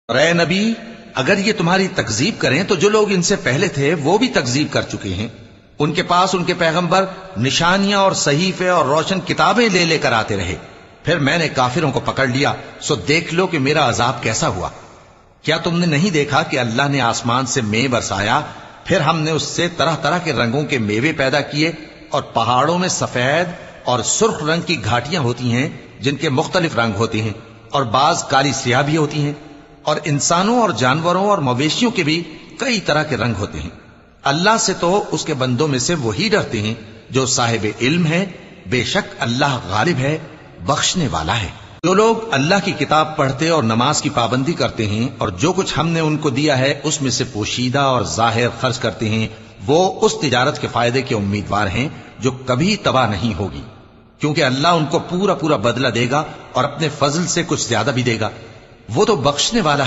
اے نبی، اگر یہ تمہاری تکذیب کریں تو جو لوگ ان سے پہلے تھے وہ بھی تکذیب کر چکے ہیں۔ ان کے پاس ان کے پیغمبر نشانیاں اور صحیفے اور روشن کتابیں لے لے کر آتے رہے، پھر میں نے کافروں کو پکڑ لیا، سو دیکھ لو کہ میرا عذاب کیسا ہوا۔ کیا تم نے نہیں دیکھا کہ اللہ نے آسمان سے مے برسایا، پھر ہم نے اس سے طرح طرح کے رنگوں کے میوے پیدا کیے، اور پہاڑوں میں سفید اور سرخ رنگ کی گھاٹیاں ہوتی ہیں جن کے مختلف رنگ ہوتے ہیں، اور بعض کالی سیاہ بھی ہوتی ہیں، اور انسانوں اور جانوروں اور مویشیوں کے بھی کئی طرح کے رنگ ہوتے ہیں۔ اللہ سے تو اس کے بندوں میں سے وہی ڈرتے ہیں جو صاحب علم ہے، بے شک اللہ غالب ہے، بخشنے والا ہے۔ جو لوگ اللہ کی کتاب پڑھتے اور نماز کی پابندی کرتے ہیں اور جو کچھ ہم نے ان کو دیا ہے اس میں سے پوشیدہ اور ظاہر خرچ کرتے ہیں، وہ اس تجارت کے فائدے کے امیدوار ہیں جو کبھی تباہ نہیں ہوگی، کیونکہ اللہ ان کو پورا پورا بدلہ دے گا اور اپنے فضل سے کچھ زیادہ بھی دے گا۔ وہ تو بخشنے والا